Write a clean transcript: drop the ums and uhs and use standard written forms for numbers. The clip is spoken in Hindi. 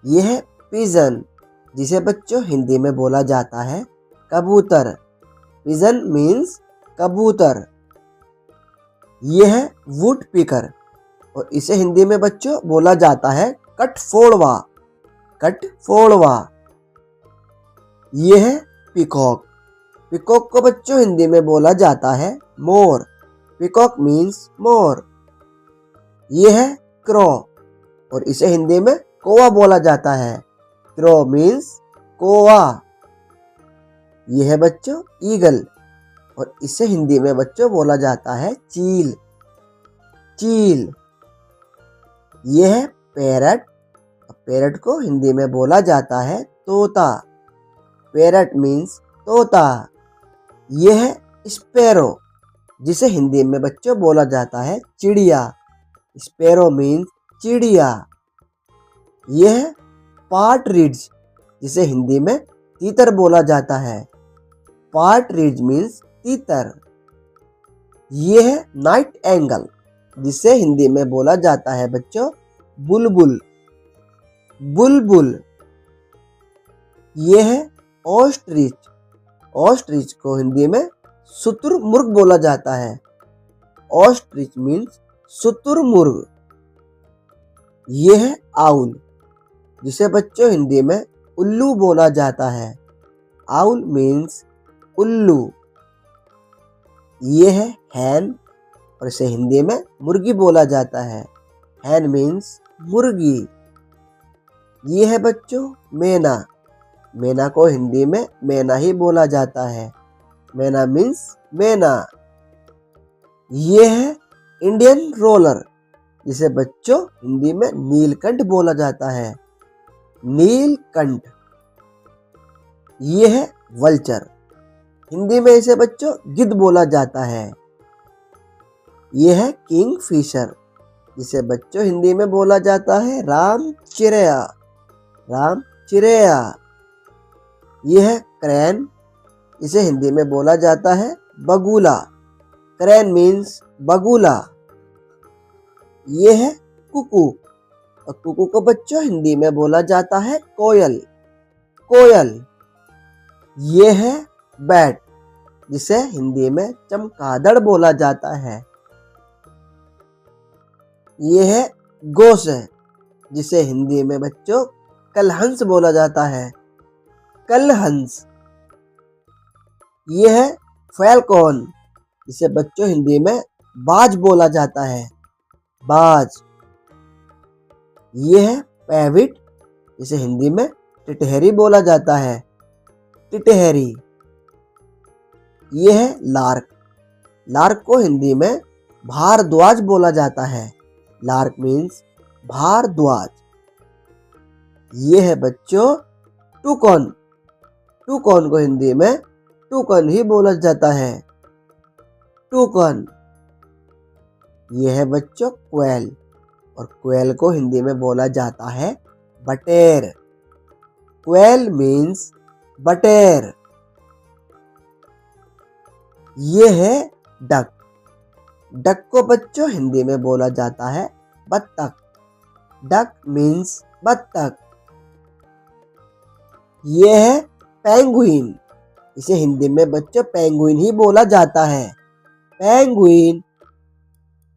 ये है पिजन, जिसे बच्चों हिंदी में बोला जाता है कबूतर। पिजन मीन्स कबूतर। ये है वुड पिकर और इसे हिंदी में बच्चों बोला जाता है कठफोड़वा। कठफोड़वा। ये है पिकॉक। पिकॉक को बच्चों हिंदी में बोला जाता है मोर। Peacock means more. ये है क्रो और इसे हिंदी में कौवा बोला जाता है। क्रो मीन्स कौवा। ये है बच्चों ईगल और इसे हिंदी में बच्चों बोला जाता है चील। चील। ये है पैरट। पैरट को हिंदी में बोला जाता है तोता। पैरट मीन्स तोता। ये है स्पैरो, जिसे हिंदी में बच्चों बोला जाता है चिड़िया। स्पैरो मीन्स चिड़िया। ये है पार्टरिज, जिसे हिंदी में तीतर बोला जाता है। पार्टरिज मीन्स तीतर। ये है नाइट एंगल, जिसे हिंदी में बोला जाता है बच्चों बुलबुल। बुलबुल। ये है ऑस्ट्रिच। ऑस्ट्रिच को हिंदी में शुतुरमुर्ग बोला जाता है। ऑस्ट्रिच मीन्स शुतुरमुर्ग। ये है आउल, जिसे बच्चों हिंदी में उल्लू बोला जाता है। आउल मीन्स उल्लू। ये है हैन और इसे हिंदी में मुर्गी बोला जाता है। हैन मीन्स मुर्गी। ये है बच्चों मैना। मैना को हिंदी में मैना ही बोला जाता है। मैना मीन्स मैना। ये है इंडियन रोलर, जिसे बच्चों हिंदी में नीलकंठ बोला जाता है। नीलकंठ। ये है वल्चर। हिंदी में इसे बच्चों गिद्ध बोला जाता है। ये है किंग फिशर, जिसे बच्चों हिंदी में बोला जाता है राम चिरैया। राम चिरैया। ये है क्रैन, इसे हिंदी में बोला जाता है बगुला। क्रैन मीन्स बगुला। ये है कुकू और कुकू को बच्चों हिंदी में बोला जाता है कोयल। कोयल। ये है बैट, जिसे हिंदी में चमगादड़ बोला जाता है। ये है गोसे, जिसे हिंदी में बच्चों कलहंस बोला जाता है। कलहंस। ये है फैल्कॉन, जिसे बच्चों हिंदी में बाज बोला जाता है। बाज। ये है पैविट, जिसे हिंदी में टिटहरी बोला जाता है। टिटहरी। ये है लार्क। लार्क को हिंदी में भारद्वाज बोला जाता है। Lark means Bharadwaj. ये है बच्चों टुकन। टुकन को हिंदी में टुकन ही बोला जाता है। टुकन। ये है बच्चों क्वेल और क्वेल को हिंदी में बोला जाता है बटेर। क्वेल मीन्स बटेर। ये है डक। डक को बच्चों हिंदी में बोला जाता है बत्तख। डक मीन्स बत्तख। ये है पेंगुइन, इसे हिंदी में बच्चों पेंगुइन ही बोला जाता है। पेंगुइन।